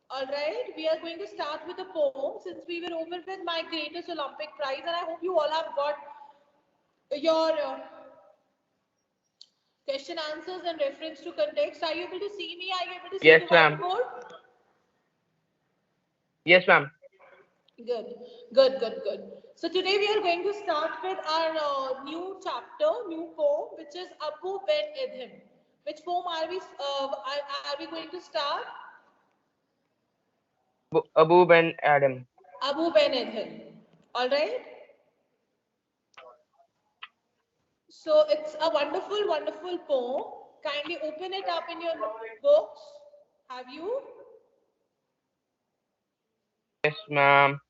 All right, we are going to start with a poem since we were over with my greatest Olympic prize, and I hope you all have got your question answers and reference to context. Are you able to see me? Are you able to see Yes, the ma'am. whiteboard? Yes, ma'am. Good, good, good, good. So today we are going to start with our new chapter, new poem, which is Abou Ben Adhem. Which poem are we going to start? Abou and Adam. Abou Ben Adhem. All right. So it's a wonderful, wonderful poem. Kindly open it up in your books. Have you? Yes, ma'am.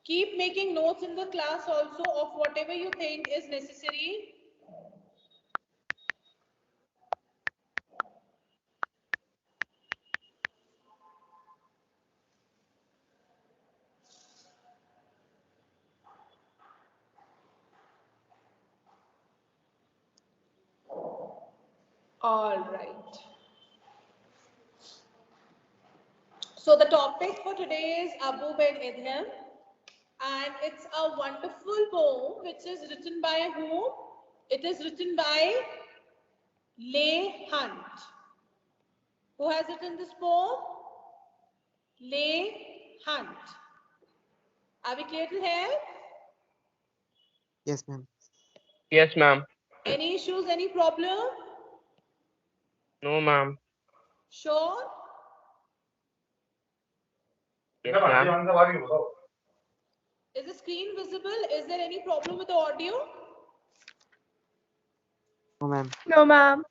Keep making notes in the class also of whatever you think is necessary. All right. So the topic for today is Abou Ben Adhem, and it's a wonderful poem which is written by whom? It is written by Leigh Hunt. Who has written this poem? Leigh Hunt. Are we clear till here? Yes, ma'am. Yes, ma'am. Any issues, any problem? No, ma'am. Sure? Yes, ma'am. Is the screen visible? Is there any problem with the audio? No, ma'am. No, ma'am.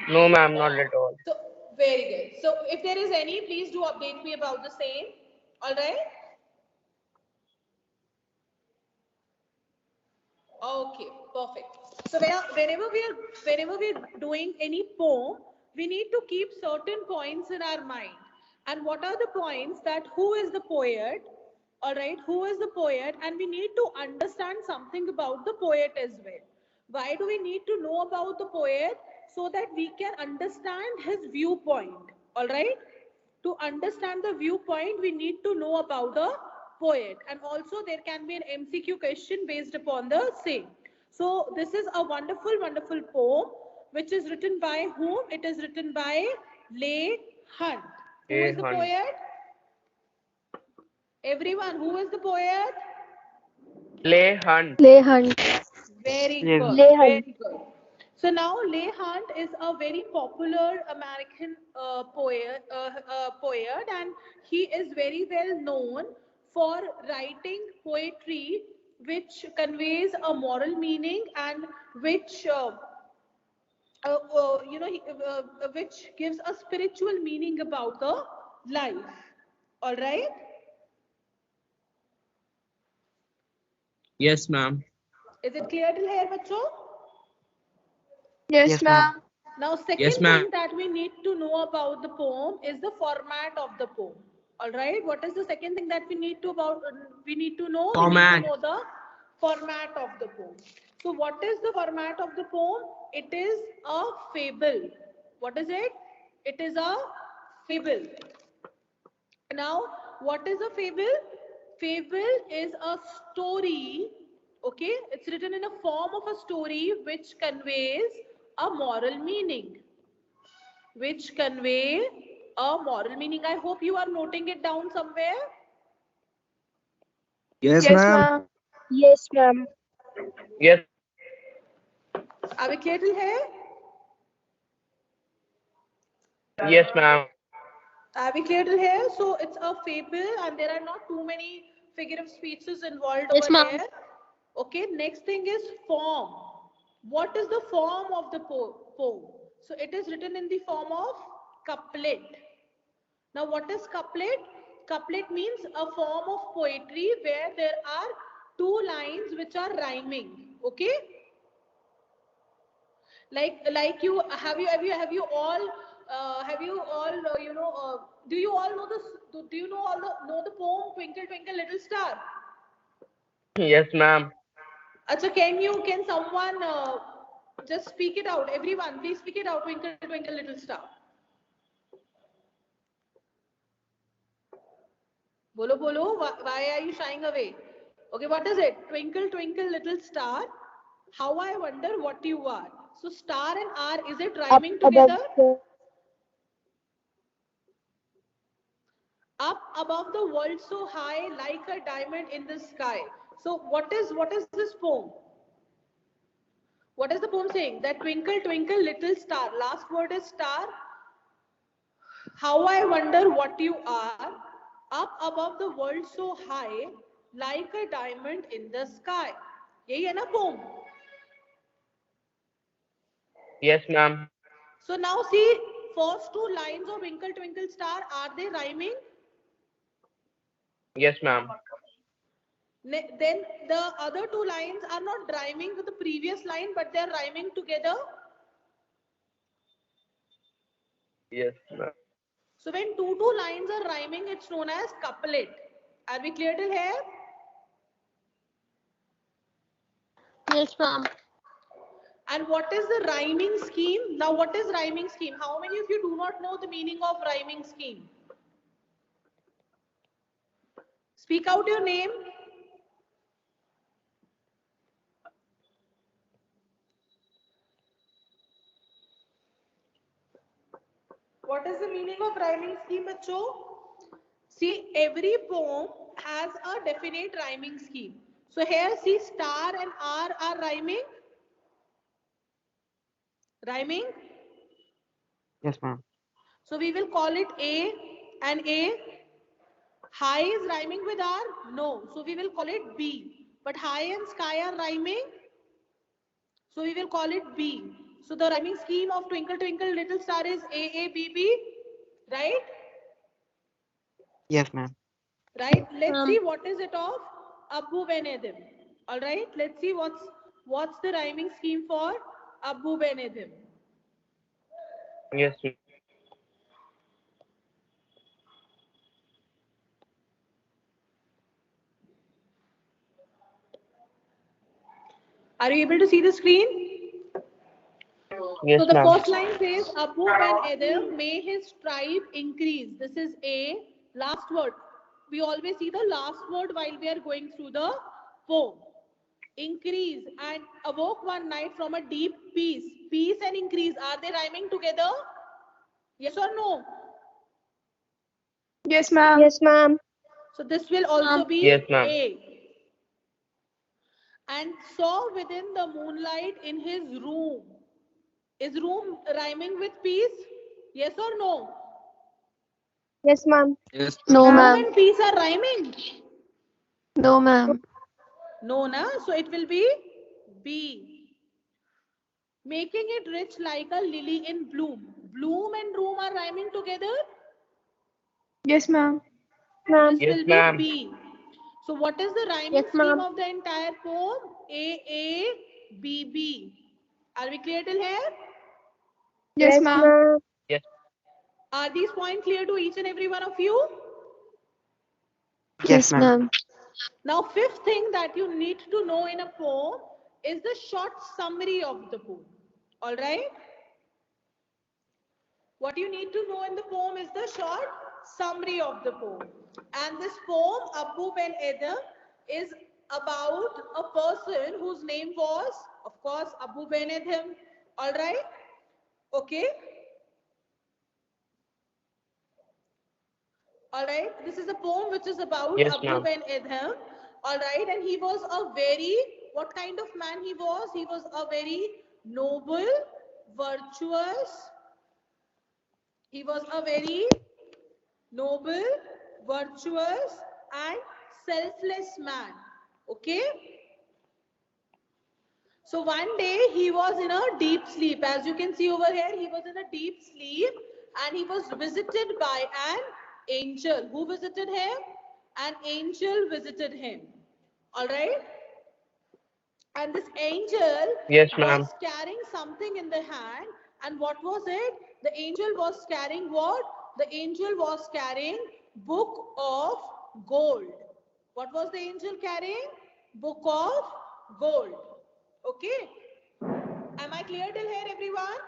No, ma'am. Not at all. So, very good. So, if there is any, please do update me about the same. All right? Okay, perfect. So whenever we are doing any poem, we need to keep certain points in our mind. And what are the points? That who is the poet? All right, who is the poet? And we need to understand something about the poet as well. Why do we need to know about the poet? So that we can understand his viewpoint. All right. To understand the viewpoint, we need to know about the poet, and also there can be an MCQ question based upon the same. So this is a wonderful, wonderful poem which is written by whom? It is written by Leigh Hunt. Who Hey, is the Hunt. poet? Everyone, who is the poet? Leigh Hunt. Leigh Hunt. Very Yes. good, Leigh Hunt. very good. So now Leigh Hunt is a very popular American poet, and he is very well known for writing poetry which conveys a moral meaning and which which gives a spiritual meaning about the life. All right. Yes, ma'am. Is it clear till here, bacho? Yes, Yes, ma'am. ma'am. Now, Yes, second ma'am. thing that we need to know about the poem is the format of the poem. All right. What is the second thing that we need to about? We need to know. We need to Format. know the format of the poem. So, what is the format of the poem? It is a fable. What is it? It is a fable. Now, what is a fable? Fable is a story. Okay, it's written in a form of a story which conveys a moral meaning. Which convey a moral meaning. I hope you are noting it down somewhere. Yes, Yes, ma'am. ma'am. Yes, ma'am. Yes. Are we clear till here? Yes, ma'am. Are we clear till here? So it's a fable, and there are not too many figure of speeches involved Yes, over ma'am. here. Okay, next thing is form. What is the form of the poem? So it is written in the form of couplet. Now, what is couplet? Couplet means a form of poetry where there are two lines which are rhyming. Okay, have you all do you all know this? Do you know the poem Twinkle Twinkle Little Star? Yes, ma'am. Acha, can someone just speak it out. Everyone, please speak it out. Twinkle, twinkle, little star. Bolo, bolo. Why are you shying away? Okay, what is it? Twinkle, twinkle, little star. How I wonder what you are. So star and R, is it Up rhyming above together? the Up above the world so high, like a diamond in the sky. So what is this poem? What is the poem saying? That twinkle, twinkle, little star. Last word is star. How I wonder what you are, up above the world so high, like a diamond in the sky. यही है ना poem? Yes, ma'am. So now see, first two lines of Twinkle Twinkle Star, are they rhyming? Yes, ma'am. Then the other two lines are not rhyming with the previous line, but they are rhyming together. Yes, ma'am. So when two lines are rhyming, it's known as couplet. Are we clear till here? Yes, ma'am. And what is the rhyming scheme? Now what is rhyming scheme? How many of you do not know the meaning of rhyming scheme? Speak out your name. What is the meaning of rhyming scheme, bachcho? See, every poem has a definite rhyming scheme. So here, see, star and R are rhyming. Rhyming. Yes, ma'am. So we will call it A and A. High is rhyming with R? No. So we will call it B. But high and sky are rhyming. So we will call it B. So the rhyming scheme of Twinkle Twinkle Little Star is A, right? Yes, ma'am. Right? Let's see what is it of Abou ben Adhem. All right? Let's see what's the rhyming scheme for Abou ben Adhem. Yes, ma'am. Are you able to see the screen? Yes, So the ma'am. first line says, Abou ben Adhem, may his tribe increase. This is A. Last word. We always see the last word while we are going through the poem. Increase and awoke one night from a deep peace. Peace and increase, are they rhyming together? Yes or no? Yes, ma'am. Yes, ma'am. So this will also be Yes, ma'am. A. And saw within the moonlight in his room. Is room rhyming with peace? Yes or no? Yes, ma'am. Yes, No, Room ma'am. and peace are rhyming? No, ma'am. No, na? So it will be B. Making it rich like a lily in bloom. Bloom and room are rhyming together? Yes, ma'am. Ma'am. This Yes, will be ma'am. B. So what is the rhyming Yes, scheme ma'am. of the entire poem? A, B, B. Are we clear till here? Yes, ma'am. Yes. Are these points clear to each and every one of you? yes, ma'am. Now, fifth thing that you need to know in a poem is the short summary of the poem. All right? What you need to know in the poem is the short summary of the poem. And this poem, Abou ben Adhem, is about a person whose name was, of course, Abou ben Adhem. All right? Okay? All right? This is a poem which is about Yes, Abou ma'am. ben Adhem. All right? And he was a very, what kind of man he was? He was a very noble, virtuous, he was a very noble, virtuous, and selfless man. Okay? So one day he was in a deep sleep. As you can see over here, he was in a deep sleep and he was visited by an angel. Who visited him? An angel visited him. All right? And this angel Yes, ma'am. was carrying something in the hand. And what was it? The angel was carrying what? The angel was carrying book of gold. What was the angel carrying? Book of gold. Okay. Am I clear till here, everyone?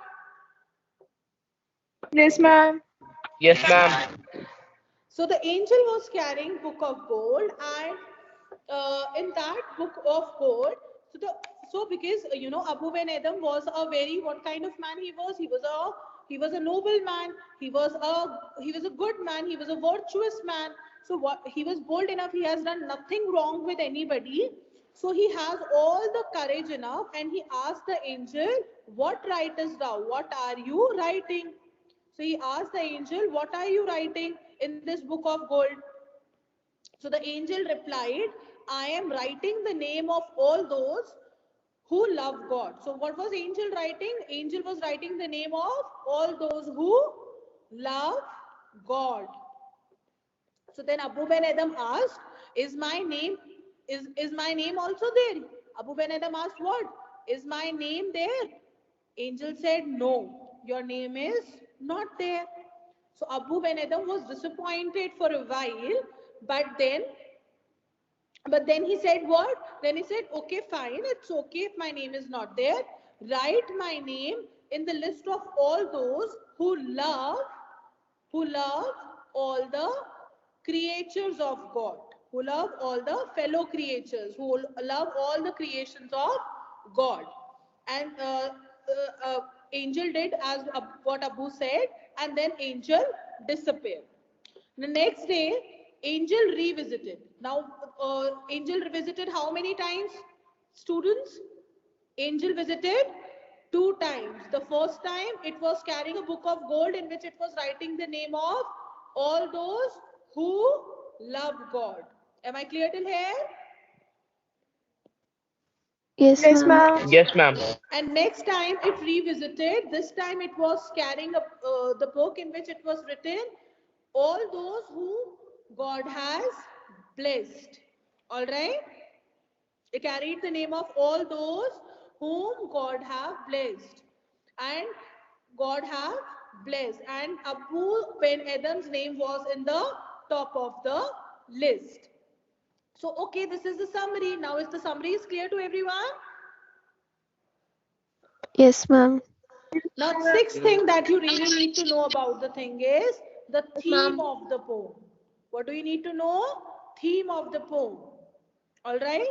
Yes, ma'am. Yes, ma'am. So the angel was carrying book of gold, and in that book of gold, so because Abu ben Adam was a very, what kind of man he was? He was a noble man. He was a good man. He was a virtuous man. So what, he was bold enough. He has done nothing wrong with anybody. So he has all the courage enough, and he asked the angel, "What writest thou? What are you writing?" So he asked the angel, "What are you writing in this book of gold?" So the angel replied, "I am writing the name of all those who love God." So what was angel writing? Angel was writing the name of all those who love God. So then Abu ben Adam asked, is my name also there? Abu ben Adam asked, "What? Is my name there?" Angel said, "No, your name is not there." So Abu ben Adam was disappointed for a while, but then he said, what? Then he said, "Okay, fine, it's okay if my name is not there. Write my name in the list of all those who love all the creatures of God, who love all the fellow creatures, who love all the creations of God." And angel did as what Abu said, and then angel disappeared. The next day, angel revisited. Now, angel revisited how many times, students? Angel visited two times. The first time, it was carrying a book of gold in which it was writing the name of all those who love God. Am I clear till here? Yes, Yes, ma'am. ma'am. Yes, ma'am. And next time it revisited. This time it was carrying the book in which it was written, "All those who God has blessed." All right? It carried the name of all those whom God have blessed. And God have blessed. And Abu ben Adam's name was in the top of the list. So, okay, this is the summary. Now, is the summary is clear to everyone? Yes, ma'am. Now, sixth thing that you really need to know about the thing is the Yes, theme ma'am. of the poem. What do you need to know? Theme of the poem. All right?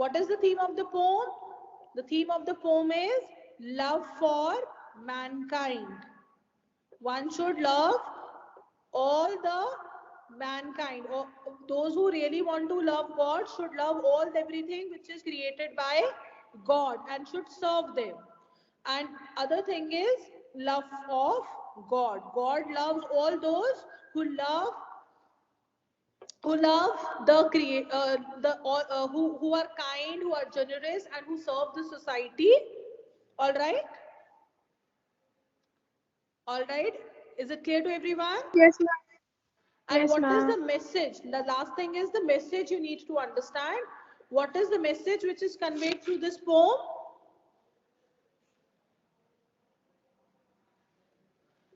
What is the theme of the poem? The theme of the poem is love for mankind. One should love all the mankind, or those who really want to love God should love all everything which is created by God and should serve them. And other thing is love of God. God loves all those who love the create the who are kind, who are generous, and who serve the society. All right, all right. Is it clear to everyone? Yes, ma'am. And Yes, what is the ma'am. message? The last thing is the message you need to understand. What is the message which is conveyed through this poem?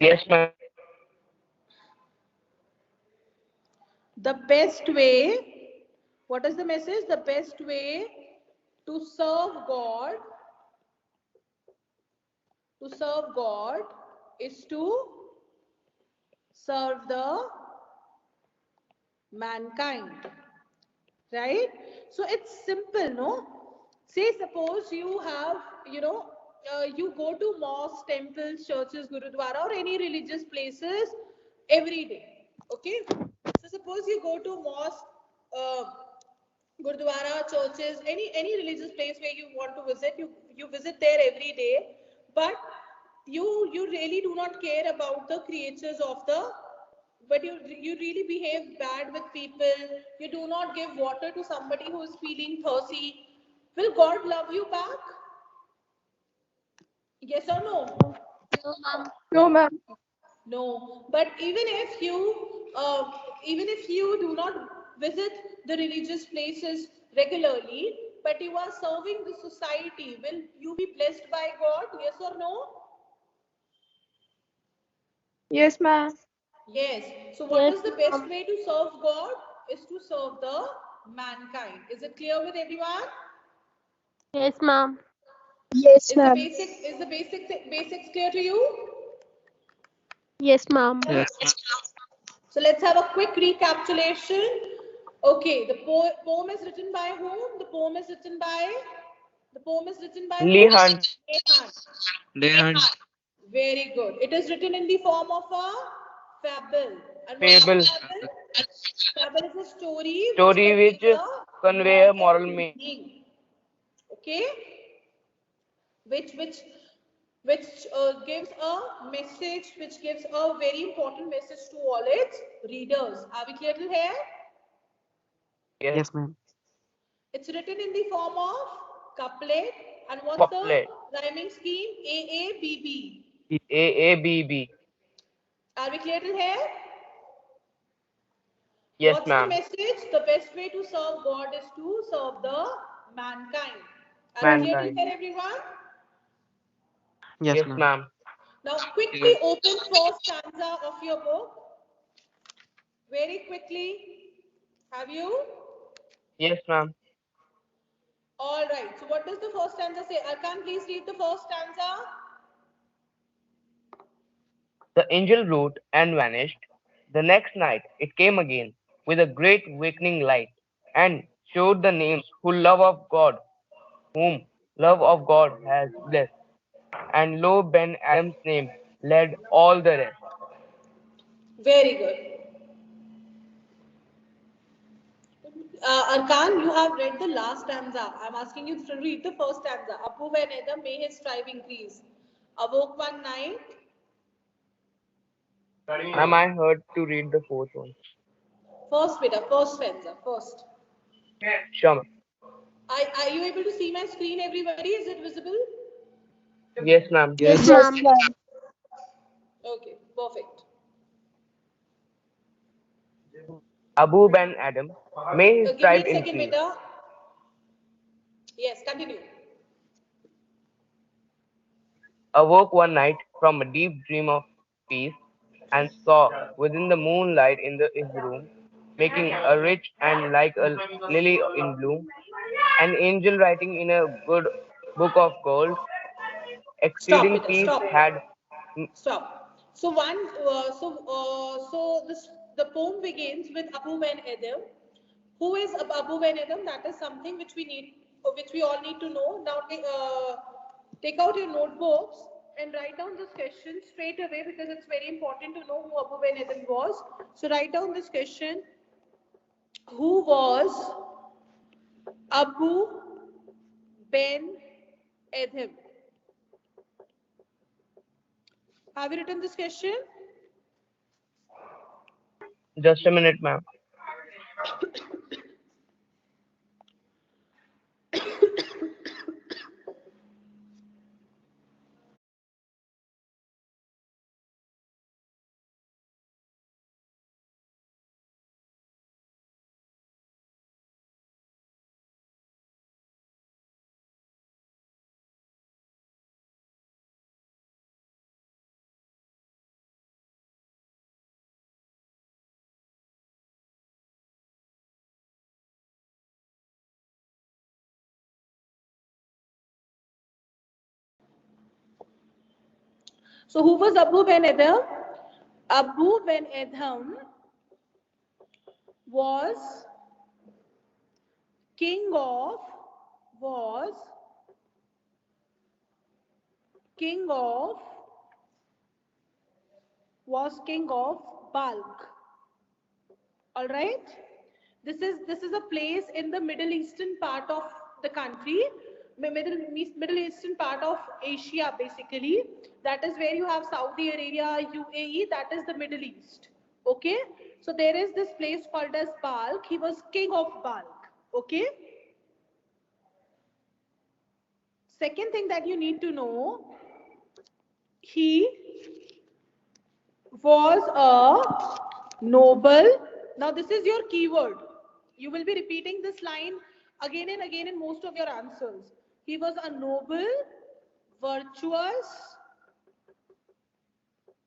Yes, ma'am. The best way, what is the message? The best way to serve God, is to serve the mankind. Right? So it's simple, no? Say, suppose you have, you go to mosques, temples, churches, gurudwara, or any religious places every day. Okay? So suppose you go to mosque, uh, gurudwara, churches, any religious place where you want to visit, you visit there every day, but you really do not care about the creatures of the, but you really behave bad with people, you do not give water to somebody who is feeling thirsty, will God love you back? Yes or no? No, ma'am. No, ma'am. No, but even if you do not visit the religious places regularly, but you are serving the society, will you be blessed by God? Yes or no? Yes, ma'am. Yes. So what Yes, is the best ma'am. way to serve God? Is to serve the mankind. Is it clear with everyone? Yes, ma'am. Is the basics clear to you? Yes, ma'am. Yes. So let's have a quick recapitulation. Okay, the poem is written by whom? The poem is written by Lee who? Hunt. Lehan. Lehan. Very good. It is written in the form of a fable. And what is Fable. a fable? Fable is a story which Story which conveys a convey a moral moral meaning. meaning. Okay, which gives a message, which gives a very important message to all its readers. Are we clear till here? Yes. Yes, ma'am. It's written in the form of couplet. And what's the Couplet. rhyming scheme? AABB. AABB. Are we clear till here? Yes, What's the ma'am. message? The best way to serve God is to serve the mankind. Are we clear till Mankind. here, everyone? Yes, Yes, ma'am. ma'am. Now, quickly open first stanza of your book. Very quickly. Have you? Yes, ma'am. All right. So, what does the first stanza say? Arkan, please read the first stanza. The angel wrote and vanished. The next night it came again with a great awakening light, and showed the names whom love of God has blessed. And lo, Ben Adam's name led all the rest. Very good. Arkan, you have read the last stanza. I'm asking you to read the first stanza. Abou and Adhem, may his strive increase. Awoke one night. Ma'am, I heard to read the fourth one. First, beta, first stanza, first. Sure, ma'am. Are you able to see my screen, everybody? Is it visible? Yes, ma'am. Yes, Yes. ma'am. Okay, perfect. Abu Ben Adam, may his Give me tribe a second, increase. beta. Yes, continue. Awoke one night from a deep dream of peace, and saw within the moonlight in his room, making a rich and like a lily in bloom, an angel writing in a good book of gold, Stop, exceeding beta. peace Stop. had. Stop. So this the poem begins with Abu Ben Adhem. Who is Abu Ben Adhem? That is something which we all need to know. Now take out your notebooks and write down this question straight away because it's very important to know who Abu Ben Adhem was. So write down this question: who was Abu Ben Adhem? Have you written this question? Just a minute, ma'am. So who was Abu Ben Adhem? Abu Ben Adhem was king of was king of king of Balkh. All right. This is a place in the Middle Eastern part of the country, Middle Eastern part of Asia, basically. That is where you have Saudi Arabia, UAE. That is the Middle East. Okay. So there is this place called as Balkh. He was king of Balkh. Okay. Second thing that you need to know, he was a noble. Now, this is your keyword. You will be repeating this line again and again in most of your answers. He was a noble, virtuous,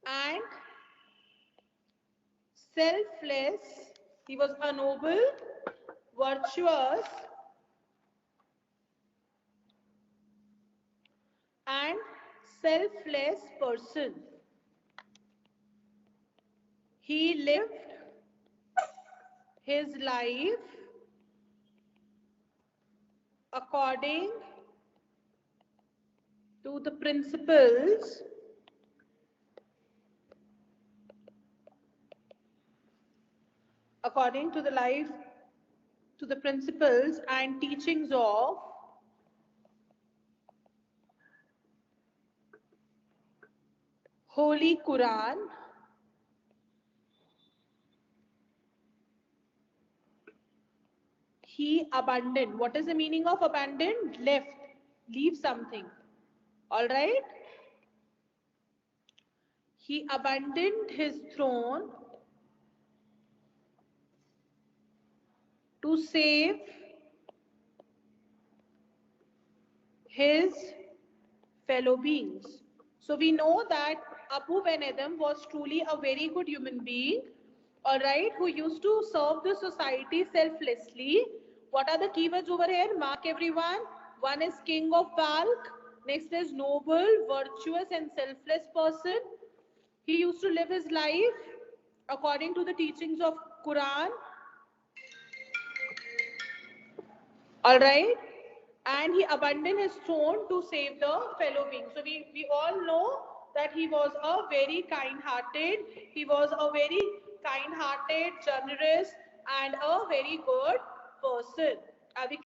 and selfless. He was a noble, virtuous, and selfless person. He lived his life according to the principles according to the life to the principles and teachings of Holy Quran he abandoned. What is the meaning of abandoned? Left. Leave something. All right? He abandoned his throne to save his fellow beings. So we know that Abu Ben Adhem was truly a very good human being, all right, who used to serve the society selflessly. What are the keywords over here? Mark everyone. One is king of bulk. Next is noble, virtuous, and selfless person. He used to live his life according to the teachings of Quran, all right, and he abandoned his throne to save the fellow beings. So we all know that he was a very kind hearted, generous, and a very good person. Are we